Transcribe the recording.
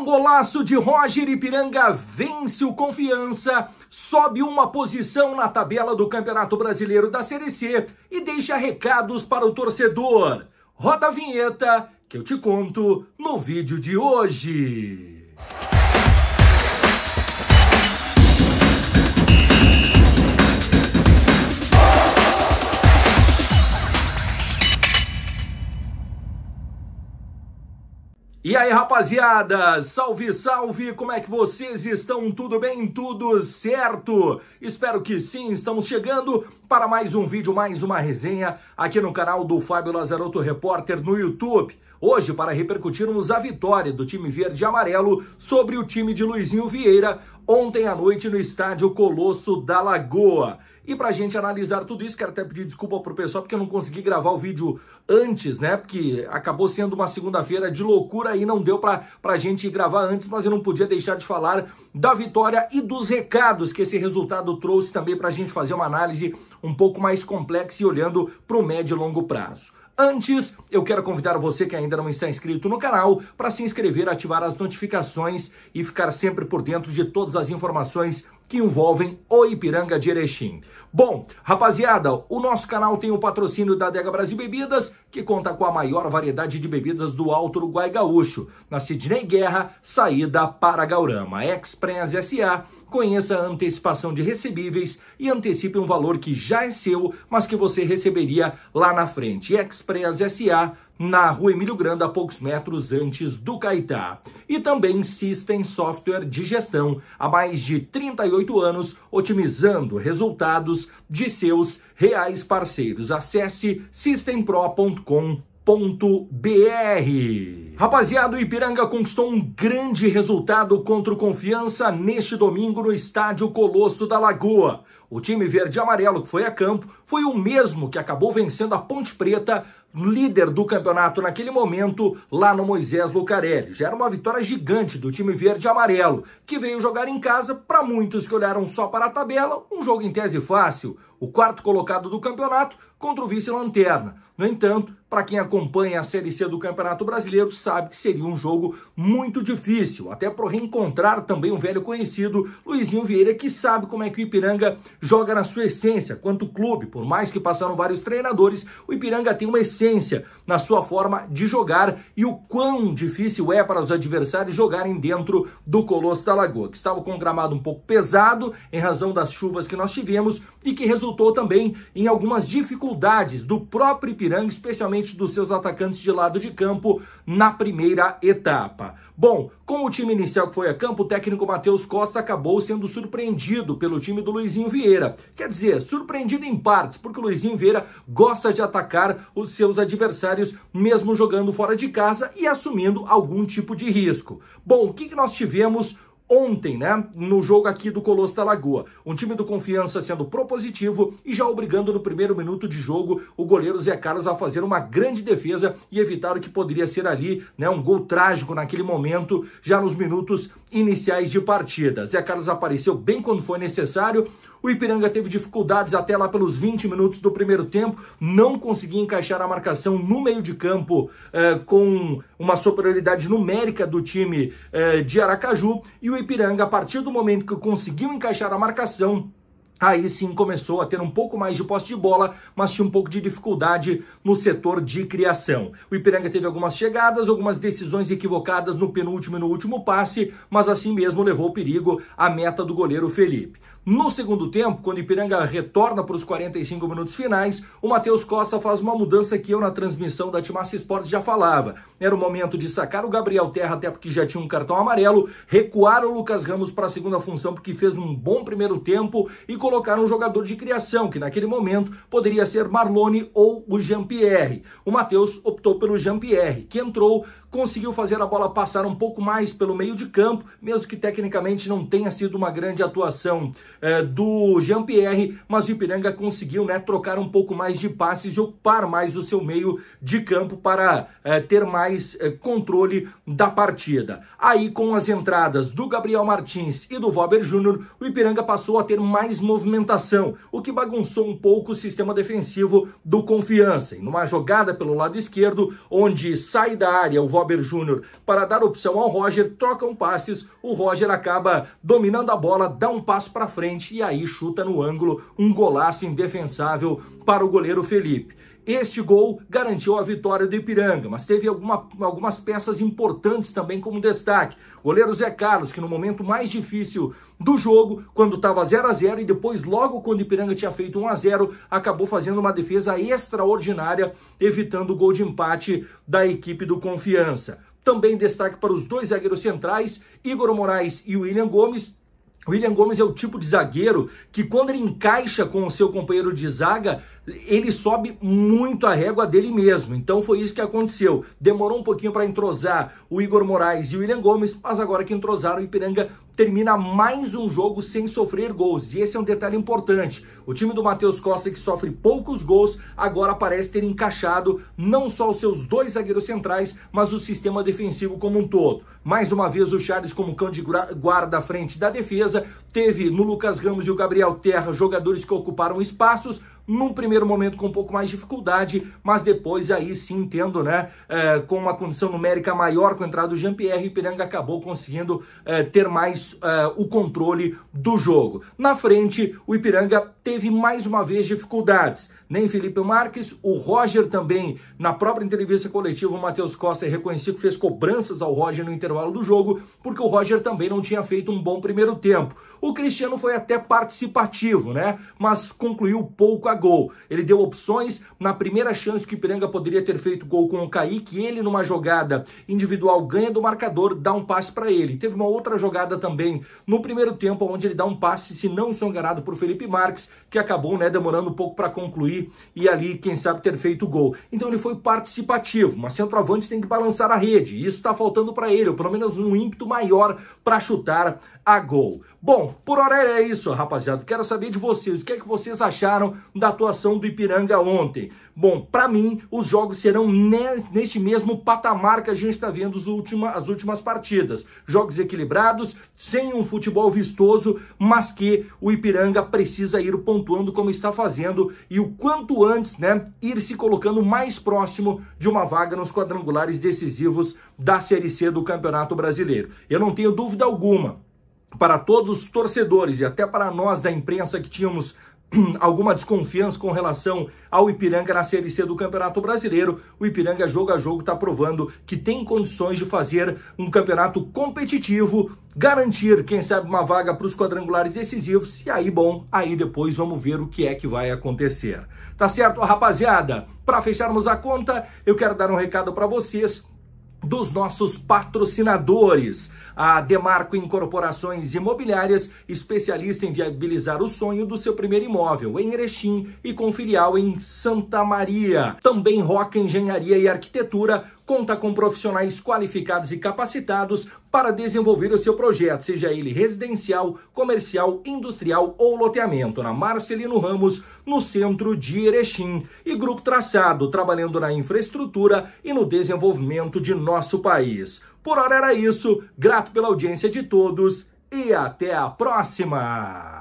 Com golaço de Roger, Ipiranga vence o Confiança, sobe uma posição na tabela do Campeonato Brasileiro da Série C e deixa recados para o torcedor. Roda a vinheta que eu te conto no vídeo de hoje. E aí, rapaziada, salve, salve, como é que vocês estão? Tudo bem? Tudo certo? Espero que sim, estamos chegando para mais um vídeo, mais uma resenha aqui no canal do Fábio Lazarotto Repórter no YouTube. Hoje, para repercutirmos a vitória do time verde e amarelo sobre o time de Luizinho Vieira, ontem à noite no estádio Colosso da Lagoa. E pra gente analisar tudo isso, quero até pedir desculpa pro pessoal porque eu não consegui gravar o vídeo antes, né? Porque acabou sendo uma segunda-feira de loucura e não deu pra gente gravar antes, mas eu não podia deixar de falar da vitória e dos recados que esse resultado trouxe também pra gente fazer uma análise um pouco mais complexa e olhando pro médio e longo prazo. Antes, eu quero convidar você que ainda não está inscrito no canal para se inscrever, ativar as notificações e ficar sempre por dentro de todas as informações que envolvem o Ipiranga de Erechim. Bom, rapaziada, o nosso canal tem o patrocínio da Adega Brasil Bebidas, que conta com a maior variedade de bebidas do Alto Uruguai Gaúcho, na Sidney Guerra, saída para Gaurama. Express S.A., conheça a antecipação de recebíveis e antecipe um valor que já é seu, mas que você receberia lá na frente. Express S.A., na Rua Emílio Granda, a poucos metros antes do Caetá. E também System Software de Gestão, há mais de 38 anos, otimizando resultados de seus reais parceiros. Acesse systempro.com.br. Rapaziada, o Ipiranga conquistou um grande resultado contra o Confiança neste domingo no estádio Colosso da Lagoa. O time verde e amarelo que foi a campo foi o mesmo que acabou vencendo a Ponte Preta, líder do campeonato naquele momento, lá no Moisés Lucarelli. Já era uma vitória gigante do time verde e amarelo, que veio jogar em casa, para muitos que olharam só para a tabela, um jogo em tese fácil, o quarto colocado do campeonato contra o vice-lanterna. No entanto, para quem acompanha a Série C do Campeonato Brasileiro, sabe que seria um jogo muito difícil, até por reencontrar também um velho conhecido, Luizinho Vieira, que sabe como é que o Ipiranga joga na sua essência, quanto clube. Por mais que passaram vários treinadores, o Ipiranga tem uma essência na sua forma de jogar e o quão difícil é para os adversários jogarem dentro do Colosso da Lagoa, que estava com um gramado um pouco pesado em razão das chuvas que nós tivemos e que resultou também em algumas dificuldades do próprio Ipiranga, especialmente dos seus atacantes de lado de campo na primeira etapa. Bom, com o time inicial que foi a campo, o técnico Matheus Costa acabou sendo surpreendido pelo time do Luizinho Vieira. Quer dizer, surpreendido em partes, porque o Luizinho Vieira gosta de atacar os seus adversários, mesmo jogando fora de casa e assumindo algum tipo de risco. Bom, o que nós tivemos ontem, né, no jogo aqui do Colosso da Lagoa? Um time do Confiança sendo propositivo e já obrigando no primeiro minuto de jogo o goleiro Zé Carlos a fazer uma grande defesa e evitar o que poderia ser ali, né, um gol trágico naquele momento, já nos minutos iniciais de partida. Zé Carlos apareceu bem quando foi necessário. O Ipiranga teve dificuldades até lá pelos 20 minutos do primeiro tempo, não conseguia encaixar a marcação no meio de campo com uma superioridade numérica do time de Aracaju, e o Ipiranga, a partir do momento que conseguiu encaixar a marcação, aí sim começou a ter um pouco mais de posse de bola, mas tinha um pouco de dificuldade no setor de criação. O Ipiranga teve algumas chegadas, algumas decisões equivocadas no penúltimo e no último passe, mas assim mesmo levou perigo à meta do goleiro Felipe. No segundo tempo, quando o Ipiranga retorna para os 45 minutos finais, o Matheus Costa faz uma mudança que eu na transmissão da Timaço Esportes já falava. Era o momento de sacar o Gabriel Terra, até porque já tinha um cartão amarelo, recuar o Lucas Ramos para a segunda função, porque fez um bom primeiro tempo, e colocar um jogador de criação, que naquele momento poderia ser Marlone ou o Jean-Pierre. O Matheus optou pelo Jean-Pierre, que entrou, conseguiu fazer a bola passar um pouco mais pelo meio de campo, mesmo que tecnicamente não tenha sido uma grande atuação do Jean-Pierre, mas o Ipiranga conseguiu, né, trocar um pouco mais de passes e ocupar mais o seu meio de campo para ter mais controle da partida. Aí, com as entradas do Gabriel Martins e do Valber Júnior, o Ipiranga passou a ter mais movimentação, o que bagunçou um pouco o sistema defensivo do Confiança. E numa jogada pelo lado esquerdo, onde sai da área o Robert Júnior para dar opção ao Roger, trocam passes, o Roger acaba dominando a bola, dá um passo para frente e aí chuta no ângulo, um golaço indefensável para o goleiro Felipe. Este gol garantiu a vitória do Ipiranga, mas teve algumas peças importantes também como destaque. Goleiro Zé Carlos, que no momento mais difícil do jogo, quando estava 0-0 e depois, logo quando o Ipiranga tinha feito 1-0, acabou fazendo uma defesa extraordinária, evitando o gol de empate da equipe do Confiança. Também destaque para os dois zagueiros centrais, Igor Moraes e William Gomes. O William Gomes é o tipo de zagueiro que, quando ele encaixa com o seu companheiro de zaga, ele sobe muito a régua dele mesmo. Então foi isso que aconteceu. Demorou um pouquinho para entrosar o Igor Moraes e o William Gomes, mas agora que entrosaram, o Ipiranga termina mais um jogo sem sofrer gols. E esse é um detalhe importante. O time do Matheus Costa, que sofre poucos gols, agora parece ter encaixado não só os seus dois zagueiros centrais, mas o sistema defensivo como um todo. Mais uma vez o Charles como cão de guarda à frente da defesa. Teve no Lucas Ramos e o Gabriel Terra jogadores que ocuparam espaços, num primeiro momento com um pouco mais de dificuldade, mas depois aí sim, tendo, com uma condição numérica maior com a entrada do Jean-Pierre, o Ipiranga acabou conseguindo ter mais o controle do jogo. Na frente, o Ipiranga teve mais uma vez dificuldades. Nem Felipe Marques, o Roger também, na própria entrevista coletiva, o Matheus Costa reconheceu que fez cobranças ao Roger no intervalo do jogo, porque o Roger também não tinha feito um bom primeiro tempo. O Cristiano foi até participativo, mas concluiu pouco a gol. Ele deu opções na primeira chance que o Ipiranga poderia ter feito gol com o Kaique, ele numa jogada individual ganha do marcador, dá um passe para ele. Teve uma outra jogada também no primeiro tempo, onde ele dá um passe, se não sou enganado, por Felipe Marques, que acabou demorando um pouco para concluir e ali, quem sabe, ter feito gol. Então ele foi participativo, mas centroavante tem que balançar a rede, isso está faltando para ele, ou pelo menos um ímpeto maior para chutar a gol. Bom, por hora é isso, rapaziada. Quero saber de vocês, o que é que vocês acharam da atuação do Ipiranga ontem? Bom, para mim, os jogos serão neste mesmo patamar que a gente está vendo as últimas partidas. Jogos equilibrados, sem um futebol vistoso, mas que o Ipiranga precisa ir pontuando como está fazendo e o quanto antes, ir se colocando mais próximo de uma vaga nos quadrangulares decisivos da Série C do Campeonato Brasileiro. Eu não tenho dúvida alguma, para todos os torcedores e até para nós da imprensa que tínhamos alguma desconfiança com relação ao Ipiranga na Série C do Campeonato Brasileiro, o Ipiranga jogo a jogo está provando que tem condições de fazer um campeonato competitivo, garantir, quem sabe, uma vaga para os quadrangulares decisivos, e aí, aí depois vamos ver o que é que vai acontecer. Tá certo, rapaziada? Para fecharmos a conta, eu quero dar um recado para vocês dos nossos patrocinadores. A Demarco Incorporações Imobiliárias, especialista em viabilizar o sonho do seu primeiro imóvel em Erechim e com filial em Santa Maria. Também Roca Engenharia e Arquitetura conta com profissionais qualificados e capacitados para desenvolver o seu projeto, seja ele residencial, comercial, industrial ou loteamento, na Marcelino Ramos, no centro de Erechim. E Grupo Traçado, trabalhando na infraestrutura e no desenvolvimento de nosso país. Por hora era isso, grato pela audiência de todos e até a próxima!